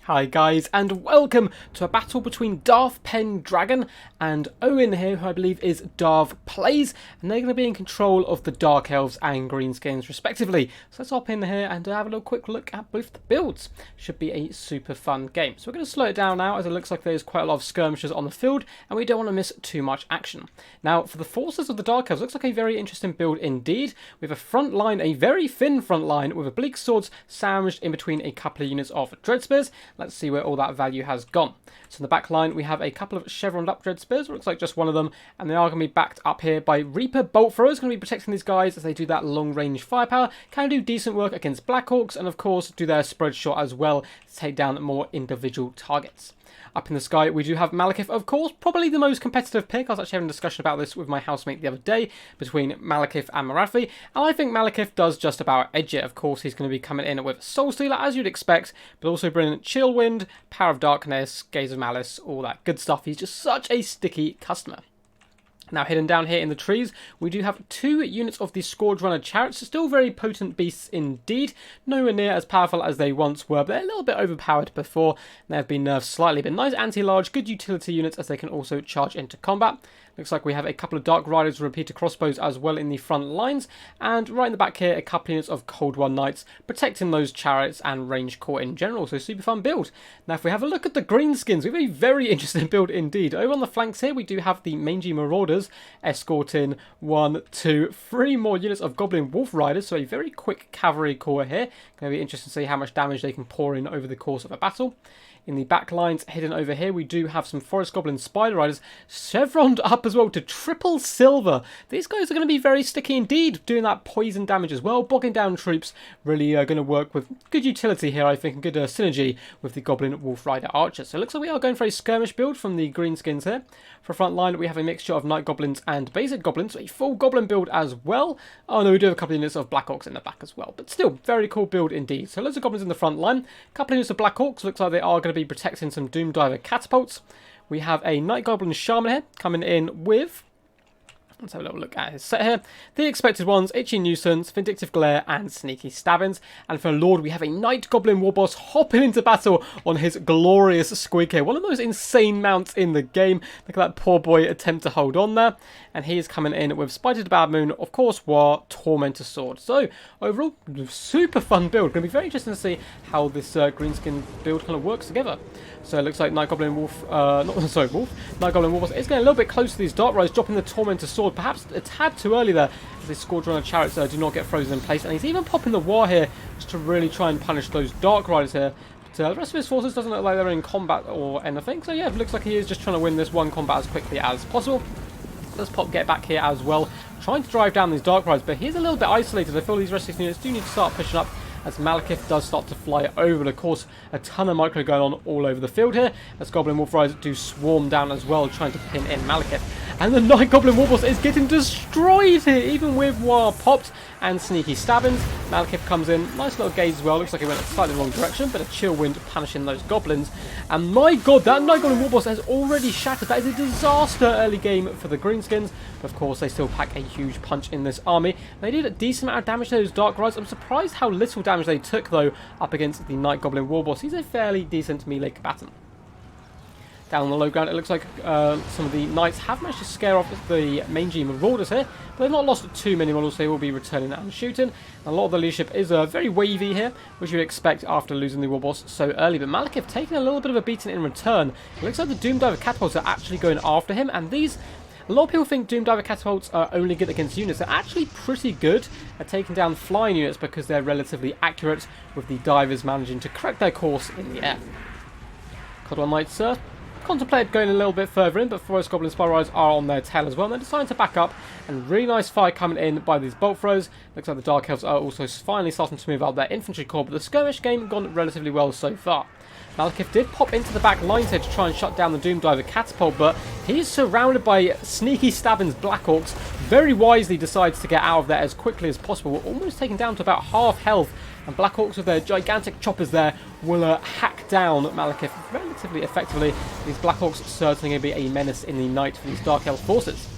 Hi guys, and welcome to a battle between Darth Pendragon and Owen here, who I believe is Darth Plays, and they're going to be in control of the Dark Elves and Greenskins respectively. So let's hop in here and have a little quick look at both the builds. Should be a super fun game. So we're going to slow it down now, as it looks like there's quite a lot of skirmishes on the field, and we don't want to miss too much action. Now, for the forces of the Dark Elves, looks like a very interesting build indeed. We have a front line, a very thin front line, with oblique swords sandwiched in between a couple of units of dread spears. Let's see where all that value has gone. So in the back line, we have a couple of chevroned up dread spears. Looks like just one of them, and they are going to be backed up here by Reaper bolt throwers. Going to be protecting these guys as they do that long range firepower. Can do decent work against Black Orcs, and of course do their spread shot as well to take down more individual targets. Up in the sky, we do have Malekith, of course, probably the most competitive pick. I was actually having a discussion about this with my housemate the other day between Malekith and Marathi, and I think Malekith does just about edge it. Of course, he's going to be coming in with Soul Stealer, as you'd expect, but also bringing Chill Wind, Power of Darkness, Gaze of Malice, all that good stuff. He's just such a sticky customer. Now, hidden down here in the trees, we do have 2 units of the Scourge Runner chariots. Still very potent beasts indeed. Nowhere near as powerful as they once were, but they're a little bit overpowered before. They have been nerfed slightly, but nice anti-large, good utility units as they can also charge into combat. Looks like we have a couple of Dark Riders with repeater crossbows as well in the front lines. And right in the back here, a couple of units of Cold War Knights protecting those chariots and range core in general. So super fun build. Now if we have a look at the Greenskins, we have a very interesting build indeed. Over on the flanks here, we do have the Mangy Marauders escorting 1, 2, 3 more units of Goblin Wolf Riders. So a very quick cavalry core here. Going to be interesting to see how much damage they can pour in over the course of a battle. In the back lines, hidden over here, we do have some Forest Goblin Spider Riders chevroned up as well to triple silver. These guys are going to be very sticky indeed, doing that poison damage as well, bogging down troops. Really going to work with good utility here, I think, and good synergy with the Goblin Wolf Rider Archers. So it looks like we are going for a skirmish build from the Greenskins here. For front line, we have a mixture of Night Goblins and Basic Goblins, so a full Goblin build as well. Oh no, we do have a couple of units of Black Orcs in the back as well, but still, very cool build indeed. So loads of Goblins in the front line, a couple of units of Black Orcs, looks like they are going to be protecting some Doom Diver catapults. We have a Night Goblin Shaman here coming in with, let's have a little look at his set here. The expected ones, Itchy Nuisance, Vindictive Glare, and Sneaky Stabbings. And for Lord, we have a Night Goblin Warboss hopping into battle on his glorious Squig here. One of those insane mounts in the game. Look at that poor boy attempt to hold on there. And he is coming in with Spider the Bad Moon, of course, War, Tormentor Sword. So, overall, super fun build. Going to be very interesting to see how this Greenskin build kind of works together. So it looks like Night Goblin Wolf, Night Goblin Warboss is getting a little bit close to these Dark Riders, dropping the Tormentor Sword. Perhaps a tad too early there, as the Scourge Runner chariots do not get frozen in place. And he's even popping the War here, just to really try and punish those Dark Riders here. But the rest of his forces doesn't look like they're in combat or anything. So yeah, it looks like he is just trying to win this one combat as quickly as possible. Let's get back here as well, trying to drive down these Dark Riders, but he's a little bit isolated. I feel these rest of these units do need to start pushing up, as Malekith does start to fly over. And of course, a ton of micro going on all over the field here, as Goblin Wolf Riders do swarm down as well, trying to pin in Malekith. And the Night Goblin Warboss is getting destroyed here, even with War popped and Sneaky Stabbings. Malekith comes in, nice little gaze as well. Looks like he went slightly the wrong direction, but a Chill Wind punishing those Goblins. And my god, that Night Goblin Warboss has already shattered. That is a disaster early game for the Greenskins. But of course, they still pack a huge punch in this army. They did a decent amount of damage to those Dark Riders. I'm surprised how little damage they took, though, up against the Night Goblin Warboss. He's a fairly decent melee combatant. Down on the low ground, it looks like some of the Knights have managed to scare off the Mangy Marauders here, but they've not lost too many models. They will be returning and shooting. A lot of the leadership is very wavy here, which you would expect after losing the Warboss so early. But Malekith taking a little bit of a beating in return. It looks like the Doom Diver catapults are actually going after him, and these... A lot of people think Doom Diver catapults are only good against units. They're actually pretty good at taking down flying units because they're relatively accurate, with the divers managing to correct their course in the air. Cold War Knights, contemplated going a little bit further in, but Forest Goblin Spider Riders are on their tail as well. And they're deciding to back up, and really nice fire coming in by these bolt throws. Looks like the Dark Elves are also finally starting to move out their infantry corps, but the skirmish game gone relatively well so far. Malekith did pop into the back lines here to try and shut down the Doom Diver catapult, but he's surrounded by Sneaky Stabbings Black Orcs. Very wisely decides to get out of there as quickly as possible, almost taken down to about half health. And Black Orcs with their gigantic choppers there will hack down Malekith relatively effectively. These Black Orcs certainly going to be a menace in the night for these Dark Elf forces.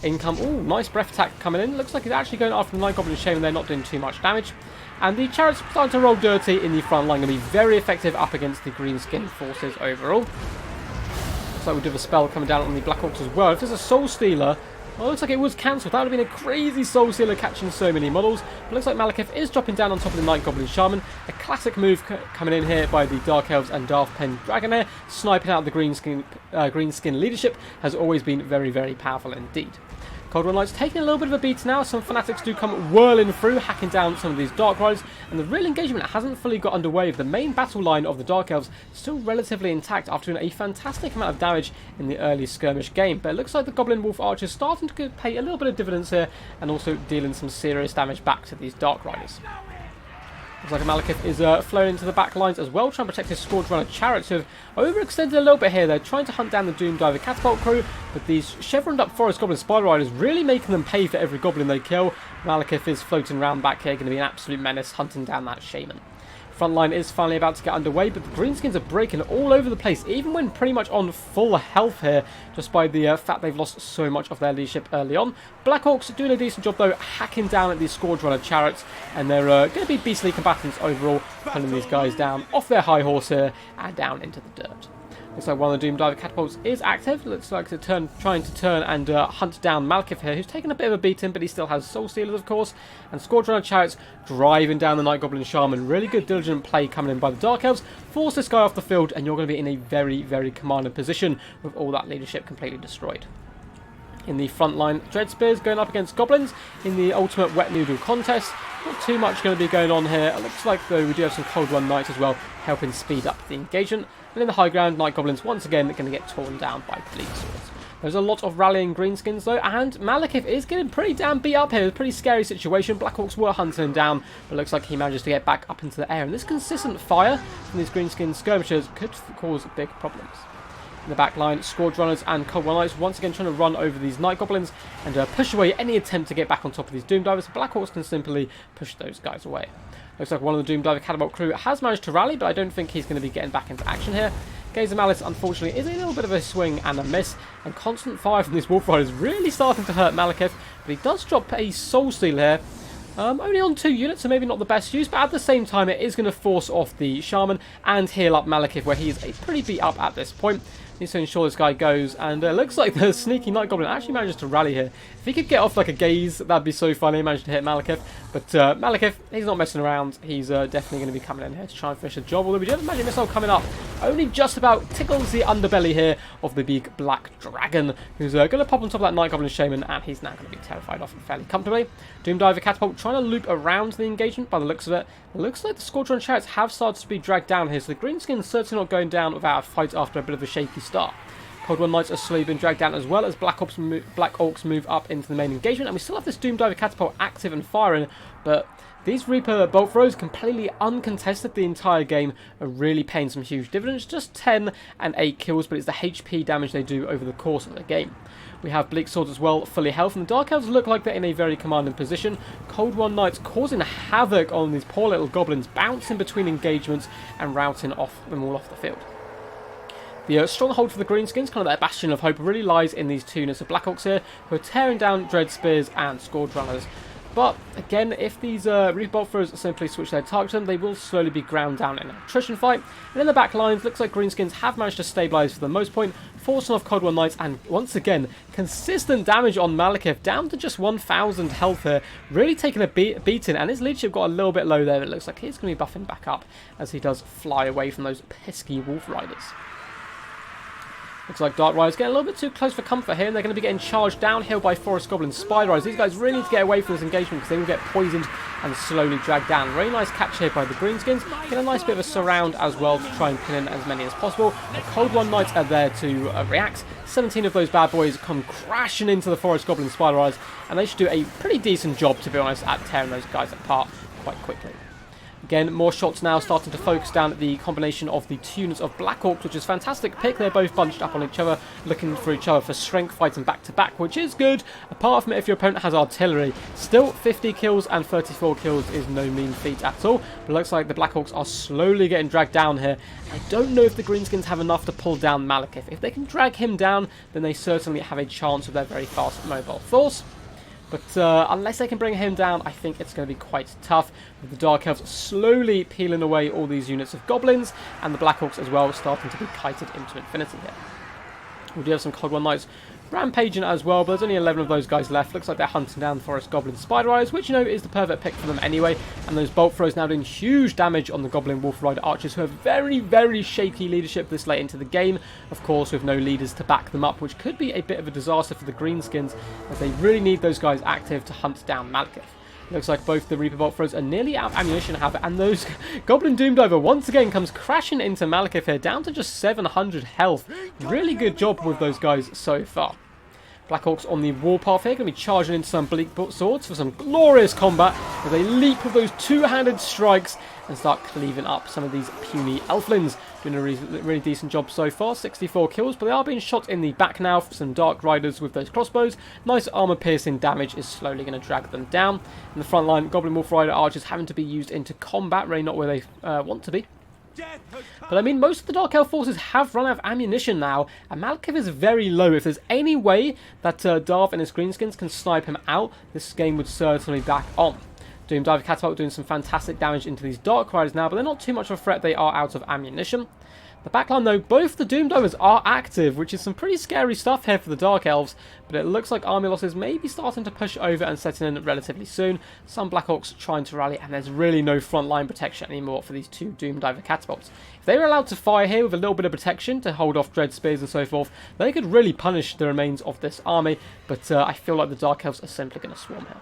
In come, ooh, nice breath attack coming in. Looks like he's actually going after the Night Goblin Shaman. They're not doing too much damage. And the chariots starting to roll dirty in the front line, going to be very effective up against the Greenskin forces overall. Looks like we do have a spell coming down on the Black Orcs as well. If there's a Soul Stealer, well, it looks like it was cancelled. That would have been a crazy Soul Stealer catching so many models. But it looks like Malekith is dropping down on top of the Night Goblin Shaman. A classic move coming in here by the Dark Elves and Darth Pen Dragonair. Sniping out the Greenskin leadership has always been very, very powerful indeed. Cold War Knights taking a little bit of a beat now. Some fanatics do come whirling through, hacking down some of these Dark Riders, and the real engagement hasn't fully got underway. The main battle line of the Dark Elves still relatively intact after doing a fantastic amount of damage in the early skirmish game. But it looks like the Goblin Wolf Archers starting to pay a little bit of dividends here, and also dealing some serious damage back to these Dark Riders. Looks like Malekith is flowing into the back lines as well, trying to protect his Scourge Runner chariots, who have overextended a little bit here. They're trying to hunt down the Doom Diver Catapult crew, but these chevroned up Forest Goblin Spider Riders really making them pay for every Goblin they kill. Malekith is floating around back here, going to be an absolute menace hunting down that Shaman. Front line is finally about to get underway, but the Greenskins are breaking all over the place, even when pretty much on full health here, just by the fact they've lost so much of their leadership early on. Black Orcs doing a decent job, though, hacking down at these Scourge Runner chariots, and they're going to be beastly combatants overall, pulling these guys down off their high horse here and down into the dirt. Looks like one of the Doom Diver Catapults is active. Looks like they're trying to turn and hunt down Malekith here, who's taken a bit of a beating, but he still has Soul Stealers, of course. And Scourge Runner Chariots driving down the Night Goblin Shaman. Really good diligent play coming in by the Dark Elves. Force this guy off the field, and you're going to be in a very, very commanding position with all that leadership completely destroyed. In the front line, Dread Spears going up against Goblins in the ultimate wet noodle contest. Not too much going to be going on here. It looks like, though, we do have some Cold War Knights as well, helping speed up the engagement. And in the high ground, Night Goblins once again going to get torn down by Bleak Swords. There's a lot of rallying Greenskins, though, and Malekith is getting pretty damn beat up here. It's a pretty scary situation. Black Orcs were hunting him down, but it looks like he manages to get back up into the air. And this consistent fire from these Greenskin skirmishers could cause big problems. In the back line, Scourge Runners and Cold War Knights once again trying to run over these Night Goblins and push away any attempt to get back on top of these Doom Divers. Black Orcs can simply push those guys away. Looks like one of the Doom Diver Catapult crew has managed to rally, but I don't think he's going to be getting back into action here. Gaze of Malice, unfortunately, is a little bit of a swing and a miss, and constant fire from this Wolf Rider is really starting to hurt Malekith, but he does drop a Soul Steal here. Only on 2 units, so maybe not the best use, but at the same time it is going to force off the Shaman and heal up Malekith, where he is pretty beat up at this point. Needs to ensure this guy goes, and it looks like the sneaky Night Goblin actually manages to rally here. If he could get off like a gaze, that'd be so funny. He managed to hit Malekith, but Malekith, he's not messing around. He's definitely going to be coming in here to try and finish the job, although we do have a magic missile coming up. Only just about tickles the underbelly here of the big black dragon, who's going to pop on top of that Night Goblin Shaman, and he's now going to be terrified off fairly comfortably. Doom Diver Catapult trying to loop around the engagement by the looks of it. It looks like the Scourge Runner Chariots have started to be dragged down here, so the Greenskins certainly not going down without a fight after a bit of a shaky start. Cold War Knights are slowly being dragged down, as well as Black Orcs move up into the main engagement, and we still have this Doom Diver Catapult active and firing, but these Reaper bolt throws, completely uncontested the entire game, are really paying some huge dividends. Just 10 and 8 kills, but it's the HP damage they do over the course of the game. We have Bleak Swords as well, fully health, and the Dark Elves look like they're in a very commanding position. Cold War Knights causing havoc on these poor little goblins, bouncing between engagements and routing them all off the field. The stronghold for the Greenskins, kind of their bastion of hope, really lies in these 2 units of Black Orcs here, who are tearing down Dread Spears and Scourge Runners. But again, if these Reaper Bolt Throwers simply switch their target to them, they will slowly be ground down in an attrition fight. And in the back lines, looks like Greenskins have managed to stabilise for the most point, forcing off Cold War Knights, and once again, consistent damage on Malekith, down to just 1,000 health here, really taking a beating, and his leadership got a little bit low there. It looks like he's going to be buffing back up as he does fly away from those pesky Wolf Riders. Looks like Dark Riders getting a little bit too close for comfort here, and they're going to be getting charged downhill by Forest Goblin Spider Riders. These guys really need to get away from this engagement because they will get poisoned and slowly dragged down. Very nice catch here by the Greenskins. Get a nice bit of a surround as well to try and pin in as many as possible. The Cold War Knights are there to react. 17 of those bad boys come crashing into the Forest Goblin Spider Riders, and they should do a pretty decent job, to be honest, at tearing those guys apart quite quickly. Again, more shots now starting to focus down at the combination of the 2 units of Black Orcs, which is a fantastic pick. They're both bunched up on each other, looking for each other for strength, fighting back to back, which is good. Apart from it, if your opponent has artillery, still 50 kills and 34 kills is no mean feat at all. But it looks like the Black Orcs are slowly getting dragged down here. I don't know if the Greenskins have enough to pull down Malekith. If they can drag him down, then they certainly have a chance with their very fast mobile force. But unless they can bring him down, I think it's going to be quite tough, with the Dark Elves slowly peeling away all these units of goblins, and the Black Orcs as well starting to be kited into infinity here. We do have some Cog One Knights rampaging as well, but there's only 11 of those guys left. Looks like they're hunting down Forest Goblin Spider Eyes, which, you know, is the perfect pick for them anyway. And those bolt throws now doing huge damage on the Goblin Wolf Rider archers, who have very, very shaky leadership this late into the game. Of course, with no leaders to back them up, which could be a bit of a disaster for the Greenskins, as they really need those guys active to hunt down Malekith. Looks like both the Reaper Bolt Throws are nearly out of ammunition, however, and those Goblin Doomdiver once again comes crashing into Malekith here, down to just 700 health. Really good job with those guys so far. Black Orcs on the warpath here, going to be charging into some bleak swords for some glorious combat as they leap with those two-handed strikes and start cleaving up some of these puny elflings. Doing a really decent job so far, 64 kills, but they are being shot in the back now for some Dark Riders with those crossbows. Nice armor-piercing damage is slowly going to drag them down. In the front line, Goblin Wolf Rider archers having to be used into combat, really not where they want to be. But I mean, most of the Dark Elf forces have run out of ammunition now, and Malekith is very low. If there's any way that Darth and his Greenskins can snipe him out, this game would certainly back on. Doomdiver Catapult doing some fantastic damage into these Dark Riders now, but they're not too much of a threat. They are out of ammunition. The backline, though, both the Doomdivers are active, which is some pretty scary stuff here for the Dark Elves, but it looks like army losses may be starting to push over and setting in relatively soon. Some Black Orcs trying to rally, and there's really no frontline protection anymore for these two Doomdiver Catapults. If they were allowed to fire here with a little bit of protection to hold off Dread Spears and so forth, they could really punish the remains of this army, but I feel like the Dark Elves are simply going to swarm here.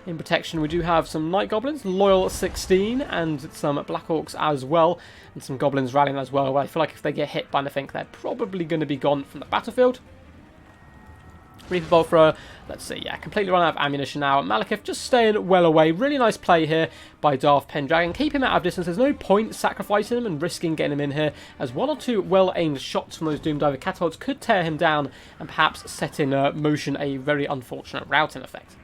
In protection, we do have some Night Goblins, Loyal 16, and some Black Orcs as well, and some Goblins rallying as well. I feel like if they get hit by anything, they're probably going to be gone from the battlefield. Reaper Bolt Thrower, let's see, yeah, completely run out of ammunition now. Malekith just staying well away. Really nice play here by Darth Pendragon. Keep him out of distance. There's no point sacrificing him and risking getting him in here, as one or two well-aimed shots from those Doomdiver Catapults could tear him down and perhaps set in motion a very unfortunate routing effect.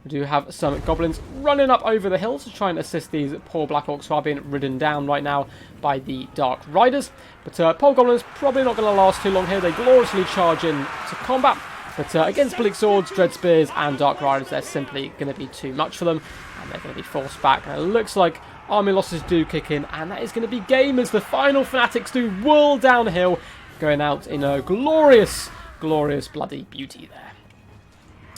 We do have some Goblins running up over the hills to try and assist these poor Black Orcs who are being ridden down right now by the Dark Riders. But poor Goblins probably not going to last too long here. They gloriously charge in to combat. But against Bleak Swords, Dread Spears and Dark Riders, they're simply going to be too much for them. And they're going to be forced back. And it looks like army losses do kick in. And that is going to be game as the final Fanatics do whirl downhill, going out in a glorious, glorious bloody beauty there.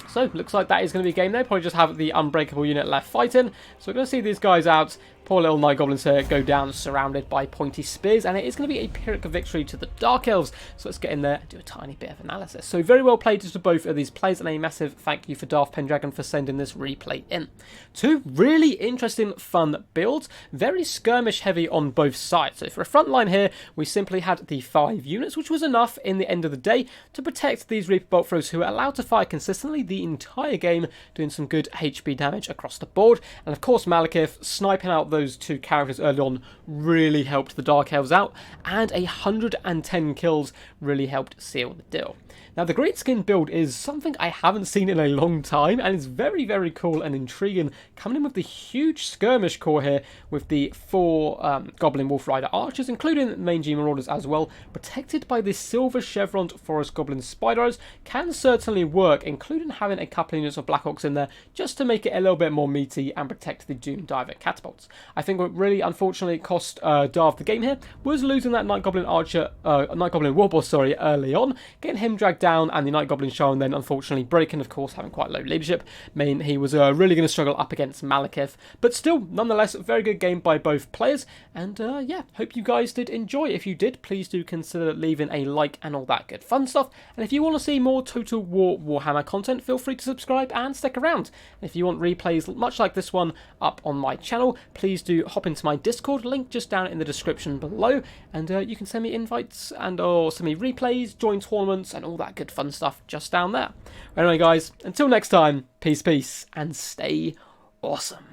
So, looks like that is going to be game there. Probably just have the Unbreakable unit left fighting. So we're going to see these guys out. Poor little Night Goblins here go down surrounded by pointy spears. And it is going to be a Pyrrhic victory to the Dark Elves. So let's get in there and do a tiny bit of analysis. So very well played to both of these players. And a massive thank you for Darth Pendragon for sending this replay in. Two really interesting, fun builds. Very skirmish heavy on both sides. So for a front line here, we simply had the 5 units, which was enough in the end of the day to protect these Reaper Bolt Throws who are allowed to fire consistently the entire game, doing some good HP damage across the board. And of course, Malekith sniping out those two characters early on really helped the Dark Elves out, and 110 kills really helped seal the deal. Now, the Greenskin build is something I haven't seen in a long time, and it's very, very cool and intriguing, coming in with the huge skirmish core here with the 4 Goblin Wolf Rider archers, including the mangy marauders as well, protected by the silver chevroned Forest Goblin Spider Eyes. Can certainly work, including having a couple of units of Black Orcs in there just to make it a little bit more meaty and protect the Doomdiver Catapults. I think what really unfortunately cost Darth the game here was losing that Night Goblin Archer, Night Goblin Warboss, sorry, early on, getting him dragged down, and the Night Goblin Show, and then unfortunately breaking, of course, having quite low leadership, mean he was really going to struggle up against Malekith. But still, nonetheless, a very good game by both players, and yeah, hope you guys did enjoy. If you did, please do consider leaving a like and all that good fun stuff, and if you want to see more Total War Warhammer content, feel free to subscribe and stick around. And if you want replays much like this one up on my channel, please do hop into my Discord, link just down in the description below, and you can send me invites and or send me replays, join tournaments, and all that good fun stuff just down there. Anyway, guys, until next time, peace, and stay awesome.